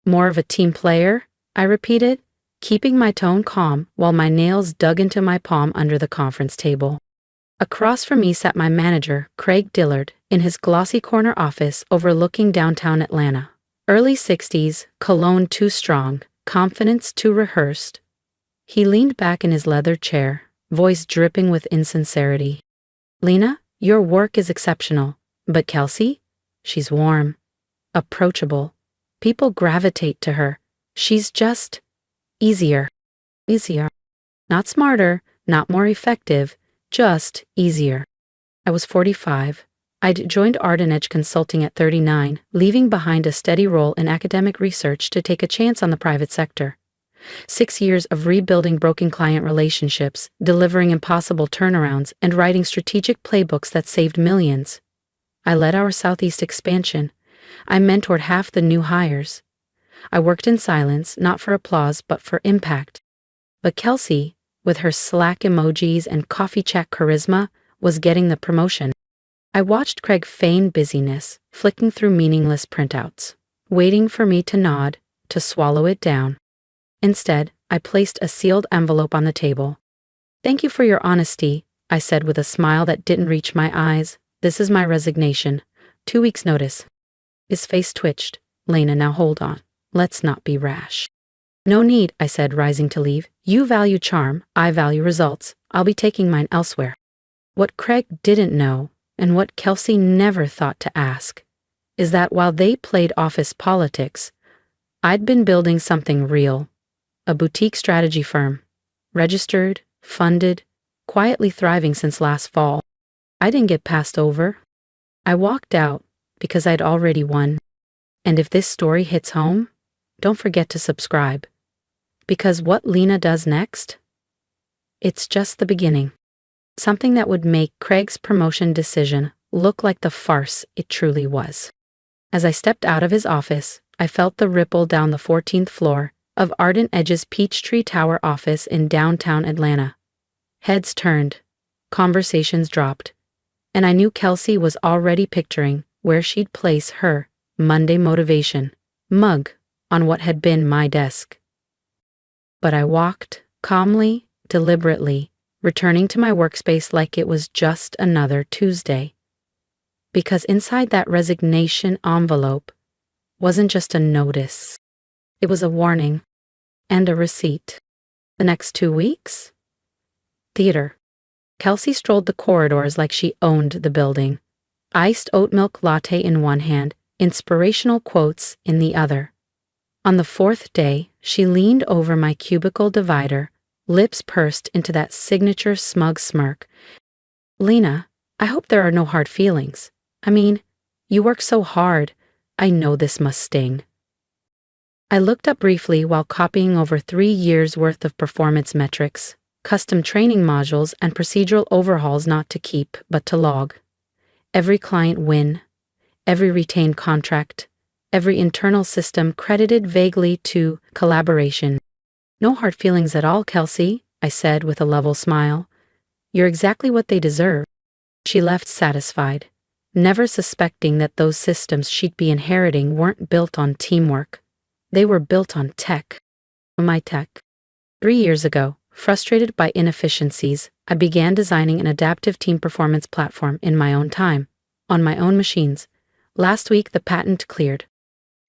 More of a team player, I repeated, keeping my tone calm while my nails dug into my palm under the conference table. Across from me sat my manager, Craig Dillard, in his glossy corner office overlooking downtown Atlanta. Early 60s, cologne too strong, confidence too rehearsed. He leaned back in his leather chair, voice dripping with insincerity. "Lena, your work is exceptional, but Kelsey? She's warm, approachable. People gravitate to her. She's just easier. Easier. Not smarter, not more effective, just easier." I was 45. I'd joined Arden Edge Consulting at 39, leaving behind a steady role in academic research to take a chance on the private sector. 6 years of rebuilding broken client relationships, delivering impossible turnarounds, and writing strategic playbooks that saved millions. I led our Southeast expansion. I mentored half the new hires. I worked in silence, not for applause, but for impact. But Kelsey, with her Slack emojis and coffee chat charisma, was getting the promotion. I watched Craig feign busyness, flicking through meaningless printouts, waiting for me to nod, to swallow it down. Instead, I placed a sealed envelope on the table. "Thank you for your honesty," I said with a smile that didn't reach my eyes. "This is my resignation. 2 weeks' notice." His face twitched. "Lena, now hold on. Let's not be rash." "No need," I said, rising to leave. "You value charm, I value results. I'll be taking mine elsewhere." What Craig didn't know, and what Kelsey never thought to ask, is that while they played office politics, I'd been building something real. A boutique strategy firm, registered, funded, quietly thriving since last fall. I didn't get passed over. I walked out because I'd already won. And if this story hits home, don't forget to subscribe. Because what Lena does next? It's just the beginning. Something that would make Craig's promotion decision look like the farce it truly was. As I stepped out of his office, I felt the ripple down the 14th floor of Arden Edge's Peachtree Tower office in downtown Atlanta. Heads turned, conversations dropped, and I knew Kelsey was already picturing where she'd place her Monday motivation mug on what had been my desk. But I walked, calmly, deliberately, returning to my workspace like it was just another Tuesday. Because inside that resignation envelope wasn't just a notice. It was a warning and a receipt. The next 2 weeks? Theater. Kelsey strolled the corridors like she owned the building. Iced oat milk latte in one hand, inspirational quotes in the other. On the 4th day, she leaned over my cubicle divider, lips pursed into that signature smug smirk. "Lena, I hope there are no hard feelings. I mean, you work so hard. I know this must sting." I looked up briefly while copying over 3 years' worth of performance metrics, custom training modules, and procedural overhauls not to keep, but to log. Every client win, every retained contract, every internal system credited vaguely to collaboration. "No hard feelings at all, Kelsey," I said with a level smile. "You're exactly what they deserve." She left satisfied, never suspecting that those systems she'd be inheriting weren't built on teamwork. They were built on tech. My tech. 3 years ago, frustrated by inefficiencies, I began designing an adaptive team performance platform in my own time, on my own machines. Last week, the patent cleared.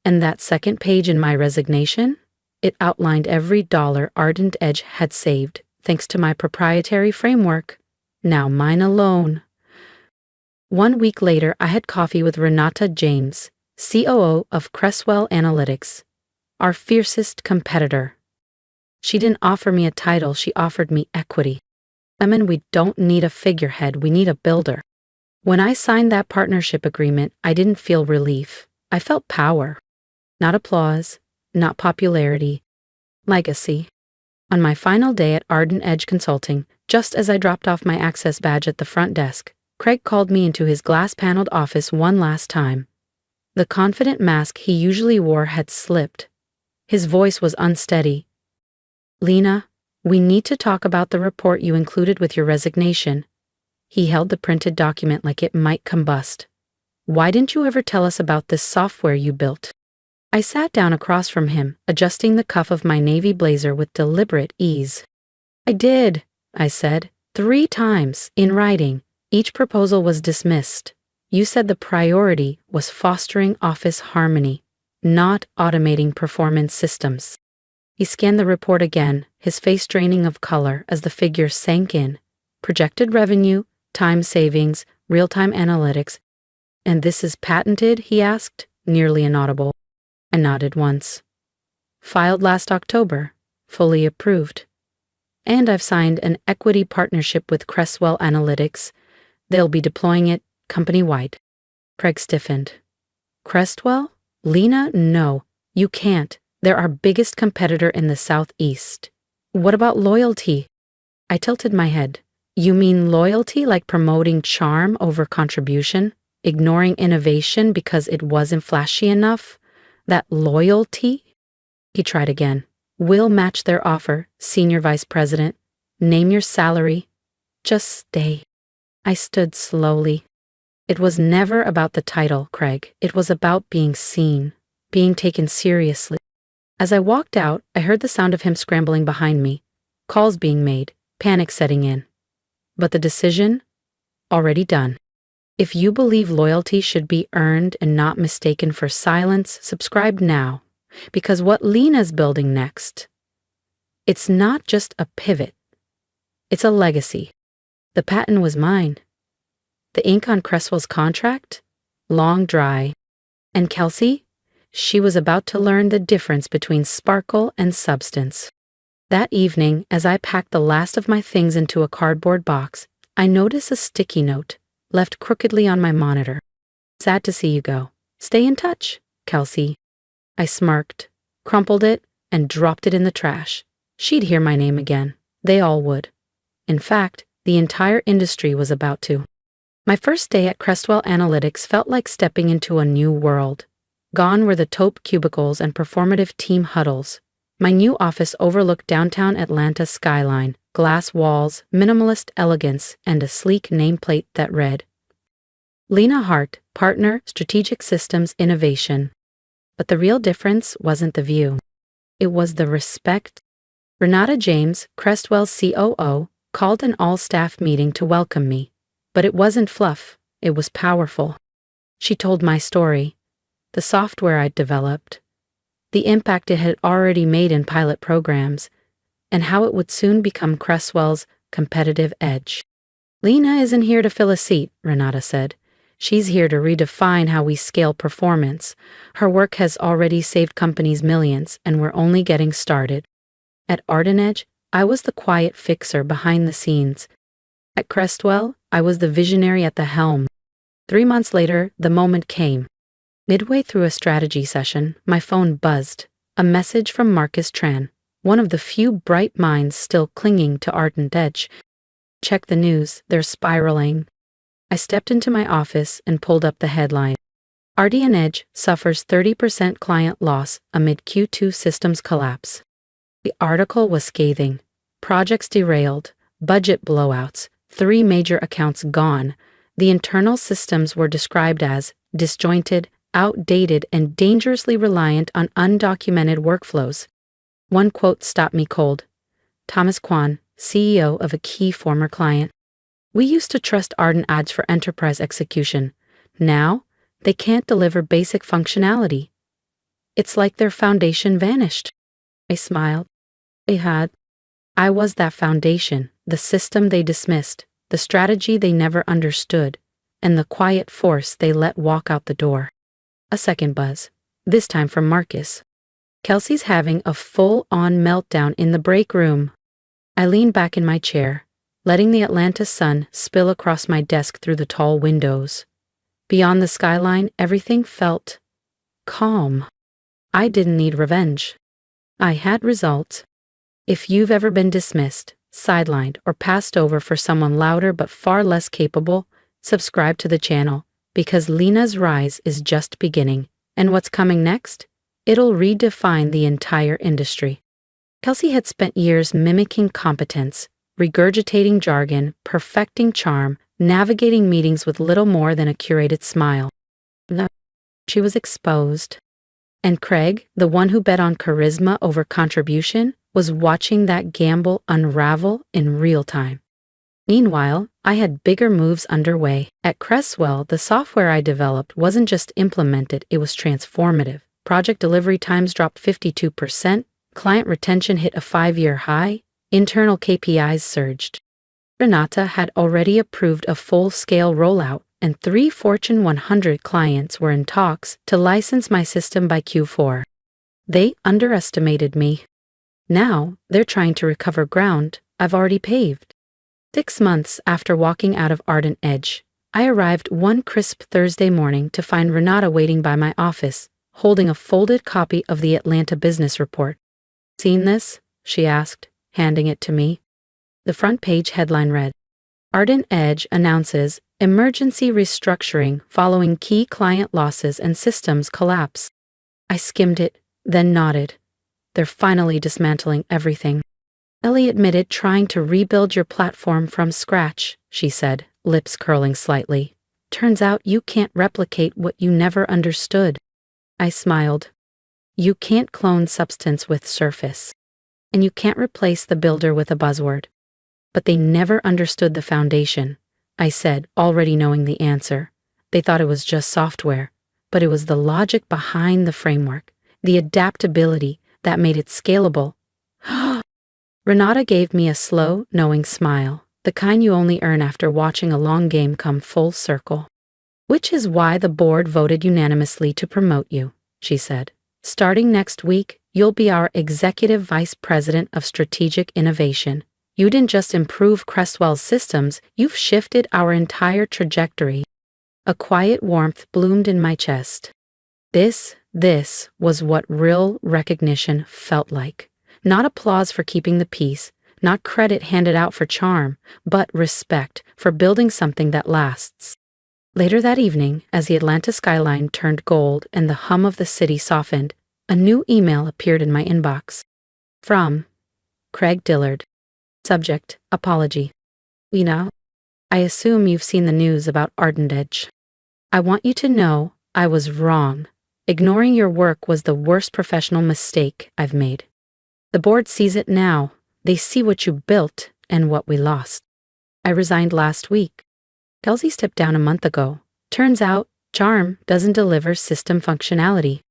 And that second page in my resignation? It outlined every dollar Arden Edge had saved, thanks to my proprietary framework. Now mine alone. 1 week later, I had coffee with Renata James, COO of Cresswell Analytics, our fiercest competitor. She didn't offer me a title, she offered me equity. We don't need a figurehead, we need a builder. When I signed that partnership agreement, I didn't feel relief. I felt power. Not applause, not popularity, legacy. On my final day at Arden Edge Consulting, just as I dropped off my access badge at the front desk, Craig called me into his glass-paneled office one last time. The confident mask he usually wore had slipped. His voice was unsteady. "Lena, we need to talk about the report you included with your resignation." He held the printed document like it might combust. "Why didn't you ever tell us about this software you built?" I sat down across from him, adjusting the cuff of my navy blazer with deliberate ease. I did, I said, 3 times, in writing. Each proposal was dismissed. You said the priority was fostering office harmony, not automating performance systems. He scanned the report again, his face draining of color as the figures sank in. Projected revenue, time savings, real-time analytics. And this is patented, he asked, nearly inaudible. I nodded once. Filed last October, fully approved. And I've signed an equity partnership with Crestwell Analytics. They'll be deploying it company-wide. Craig stiffened. Crestwell? Lena, no, you can't. They're our biggest competitor in the Southeast. What about loyalty? I tilted my head. You mean loyalty like promoting charm over contribution? Ignoring innovation because it wasn't flashy enough? That loyalty? He tried again. We'll match their offer, Senior Vice President. Name your salary. Just stay. I stood slowly. It was never about the title, Craig. It was about being seen, being taken seriously. As I walked out, I heard the sound of him scrambling behind me, calls being made, panic setting in. But the decision? Already done. If you believe loyalty should be earned and not mistaken for silence, subscribe now. Because what Lena's building next, it's not just a pivot. It's a legacy. The patent was mine. The ink on Cresswell's contract? Long dry. And Kelsey? She was about to learn the difference between sparkle and substance. That evening, as I packed the last of my things into a cardboard box, I noticed a sticky note, left crookedly on my monitor. Sad to see you go. Stay in touch, Kelsey. I smirked, crumpled it, and dropped it in the trash. She'd hear my name again. They all would. In fact, the entire industry was about to. My first day at Crestwell Analytics felt like stepping into a new world. Gone were the taupe cubicles and performative team huddles. My new office overlooked downtown Atlanta's skyline, glass walls, minimalist elegance, and a sleek nameplate that read, Lena Hart, Partner, Strategic Systems Innovation. But the real difference wasn't the view. It was the respect. Renata James, Crestwell's COO, called an all-staff meeting to welcome me. But it wasn't fluff, it was powerful. She told my story, the software I'd developed, the impact it had already made in pilot programs, and how it would soon become Crestwell's competitive edge. Lena isn't here to fill a seat, Renata said. She's here to redefine how we scale performance. Her work has already saved companies millions, and we're only getting started. At Ardenedge, I was the quiet fixer behind the scenes. At Crestwell, I was the visionary at the helm. 3 months later, the moment came. Midway through a strategy session, my phone buzzed. A message from Marcus Tran, one of the few bright minds still clinging to Ardenedge. Check the news, they're spiraling. I stepped into my office and pulled up the headline. Ardenedge suffers 30% client loss amid Q2 systems collapse. The article was scathing. Projects derailed, budget blowouts, 3 major accounts gone. The internal systems were described as disjointed, outdated, and dangerously reliant on undocumented workflows. One quote stopped me cold. Thomas Kwan, CEO of a key former client. We used to trust Arden ads for enterprise execution. Now, they can't deliver basic functionality. It's like their foundation vanished. I smiled. I was that foundation, the system they dismissed, the strategy they never understood, and the quiet force they let walk out the door. A second buzz, this time from Marcus. Kelsey's having a full-on meltdown in the break room. I leaned back in my chair, letting the Atlanta sun spill across my desk through the tall windows. Beyond the skyline, everything felt calm. I didn't need revenge. I had results. If you've ever been dismissed, sidelined, or passed over for someone louder but far less capable, subscribe to the channel, because Lena's rise is just beginning, and what's coming next? It'll redefine the entire industry. Kelsey had spent years mimicking competence, regurgitating jargon, perfecting charm, navigating meetings with little more than a curated smile. She was exposed. And Craig, the one who bet on charisma over contribution, was watching that gamble unravel in real time. Meanwhile, I had bigger moves underway. At Cresswell, the software I developed wasn't just implemented, it was transformative. Project delivery times dropped 52%, client retention hit a 5-year high, internal KPIs surged. Renata had already approved a full-scale rollout, and 3 Fortune 100 clients were in talks to license my system by Q4. They underestimated me. Now, they're trying to recover ground I've already paved. 6 months after walking out of Ardent Edge, I arrived one crisp Thursday morning to find Renata waiting by my office, holding a folded copy of the Atlanta Business Report. "Seen this?" she asked, handing it to me. The front page headline read, "Ardent Edge announces emergency restructuring following key client losses and systems collapse." I skimmed it, then nodded. They're finally dismantling everything. "Ellie admitted trying to rebuild your platform from scratch," she said, lips curling slightly. "Turns out you can't replicate what you never understood." I smiled. You can't clone substance with surface. And you can't replace the builder with a buzzword. But they never understood the foundation, I said, already knowing the answer. They thought it was just software, but it was the logic behind the framework, the adaptability that made it scalable. Renata gave me a slow, knowing smile, the kind you only earn after watching a long game come full circle. "Which is why the board voted unanimously to promote you," she said. "Starting next week, you'll be our Executive Vice President of Strategic Innovation. You didn't just improve Cresswell's systems, you've shifted our entire trajectory." A quiet warmth bloomed in my chest. This was what real recognition felt like. Not applause for keeping the peace, not credit handed out for charm, but respect for building something that lasts. Later that evening, as the Atlanta skyline turned gold and the hum of the city softened, a new email appeared in my inbox. From Craig Dillard. Subject, apology. "Lena, I assume you've seen the news about Ardent Edge. I want you to know I was wrong. Ignoring your work was the worst professional mistake I've made. The board sees it now. They see what you built and what we lost. I resigned last week. Kelsey stepped down a month ago. Turns out, Charm doesn't deliver system functionality.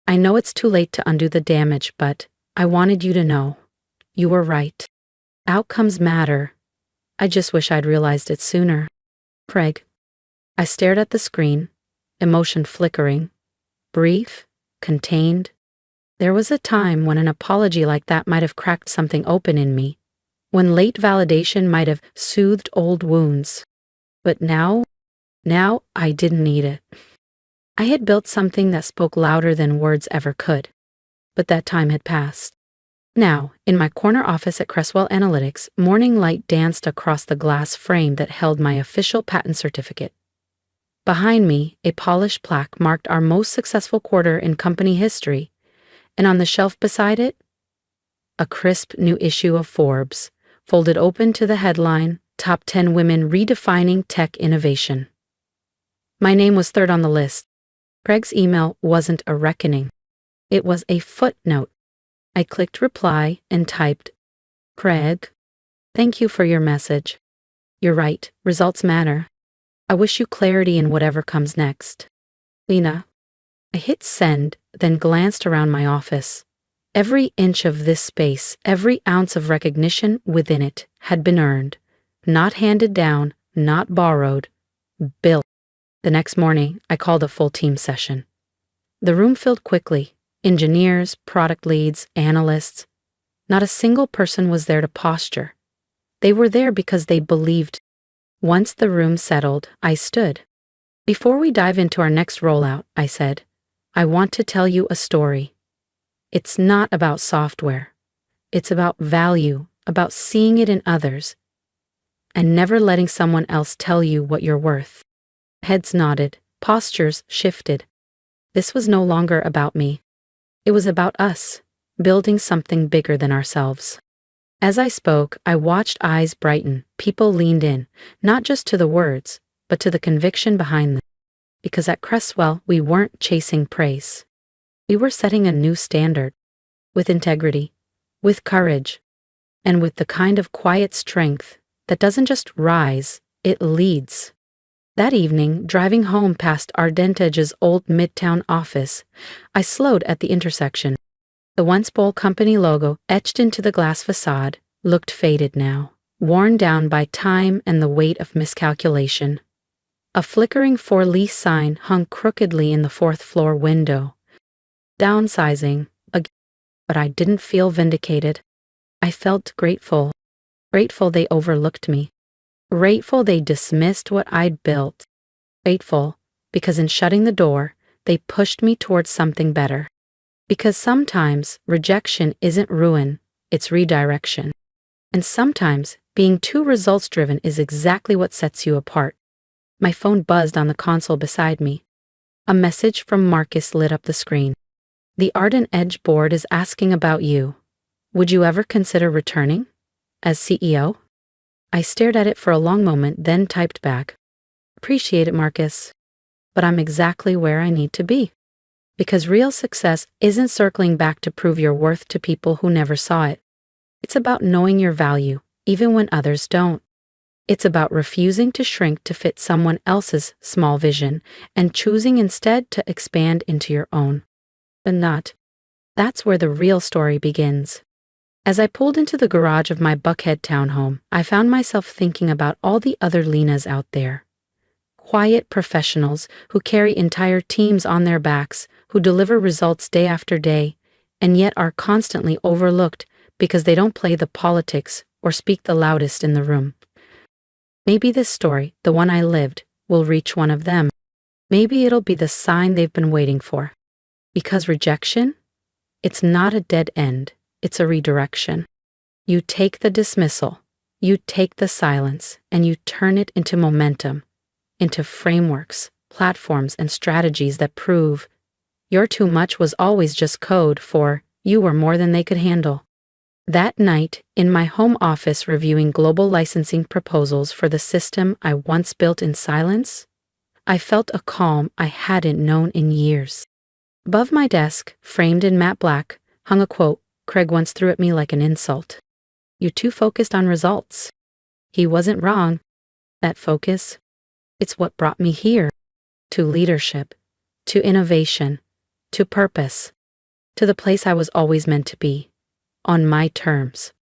I know it's too late to undo the damage, but I wanted you to know. You were right. Outcomes matter. I just wish I'd realized it sooner. Craig." I stared at the screen, emotion flickering. Brief, contained. There was a time when an apology like that might have cracked something open in me, when late validation might have soothed old wounds. But now I didn't need it. I had built something that spoke louder than words ever could. But that time had passed. Now, in my corner office at Cresswell Analytics, morning light danced across the glass frame that held my official patent certificate. Behind me, a polished plaque marked our most successful quarter in company history, and on the shelf beside it, a crisp new issue of Forbes, folded open to the headline, "Top 10 Women Redefining Tech Innovation." My name was third on the list. Craig's email wasn't a reckoning. It was a footnote. I clicked reply and typed, "Craig, thank you for your message. You're right, results matter. I wish you clarity in whatever comes next. Lena." I hit send, then glanced around my office. Every inch of this space, every ounce of recognition within it had been earned. Not handed down, not borrowed, built. The next morning, I called a full team session. The room filled quickly. Engineers, product leads, analysts. Not a single person was there to posture. They were there because they believed. Once the room settled, I stood. "Before we dive into our next rollout," I said, "I want to tell you a story. It's not about software. It's about value, about seeing it in others, and never letting someone else tell you what you're worth." Heads nodded, postures shifted. This was no longer about me. It was about us, building something bigger than ourselves. As I spoke, I watched eyes brighten. People leaned in, not just to the words, but to the conviction behind them. Because at Cresswell, we weren't chasing praise. We were setting a new standard, with integrity, with courage, and with the kind of quiet strength that doesn't just rise, it leads. That evening, driving home past Ardentage's old Midtown office, I slowed at the intersection. The once bold company logo, etched into the glass facade, looked faded now, worn down by time and the weight of miscalculation. A flickering for-lease sign hung crookedly in the fourth-floor window. Downsizing, again, but I didn't feel vindicated. I felt grateful. Grateful they overlooked me. Grateful they dismissed what I'd built. Grateful because in shutting the door, they pushed me towards something better. Because sometimes rejection isn't ruin, it's redirection. And sometimes being too results-driven is exactly what sets you apart. My phone buzzed on the console beside me. A message from Marcus lit up the screen. The Ardent Edge board is asking about you. Would you ever consider returning? As CEO? I stared at it for a long moment, then typed back. Appreciate it, Marcus. But I'm exactly where I need to be. Because real success isn't circling back to prove your worth to people who never saw it. It's about knowing your value, even when others don't. It's about refusing to shrink to fit someone else's small vision and choosing instead to expand into your own. That's where the real story begins. As I pulled into the garage of my Buckhead townhome, I found myself thinking about all the other Lenas out there. Quiet professionals who carry entire teams on their backs, who deliver results day after day, and yet are constantly overlooked because they don't play the politics or speak the loudest in the room. Maybe this story, the one I lived, will reach one of them. Maybe it'll be the sign they've been waiting for. Because rejection? It's not a dead end, it's a redirection. You take the dismissal, you take the silence, and you turn it into momentum, into frameworks, platforms, and strategies that prove your too much was always just code for you were more than they could handle. That night, in my home office reviewing global licensing proposals for the system I once built in silence, I felt a calm I hadn't known in years. Above my desk, framed in matte black, hung a quote Craig once threw at me like an insult. "You're too focused on results." He wasn't wrong. That focus, it's what brought me here. To leadership, to innovation, to purpose, to the place I was always meant to be. On my terms.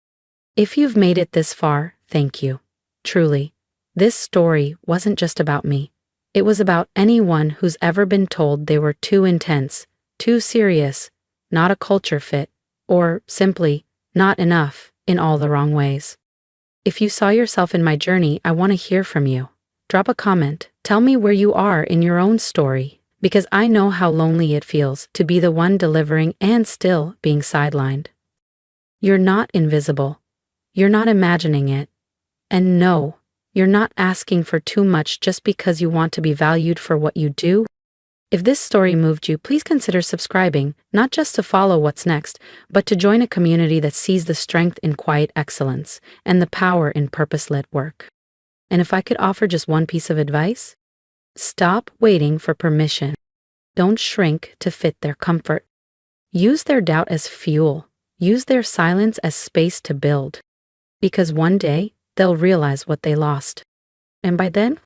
If you've made it this far, thank you. Truly, this story wasn't just about me. It was about anyone who's ever been told they were too intense, too serious, not a culture fit, or simply not enough in all the wrong ways. If you saw yourself in my journey, I want to hear from you. Drop a comment. Tell me where you are in your own story, because I know how lonely it feels to be the one delivering and still being sidelined. You're not invisible. You're not imagining it. And no, you're not asking for too much just because you want to be valued for what you do. If this story moved you, please consider subscribing, not just to follow what's next, but to join a community that sees the strength in quiet excellence and the power in purpose-led work. And if I could offer just one piece of advice, stop waiting for permission. Don't shrink to fit their comfort. Use their doubt as fuel. Use their silence as space to build. Because one day, they'll realize what they lost. And by then,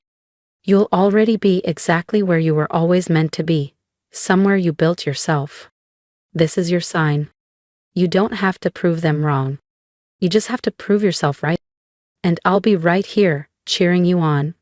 you'll already be exactly where you were always meant to be, somewhere you built yourself. This is your sign. You don't have to prove them wrong. You just have to prove yourself right. And I'll be right here, cheering you on.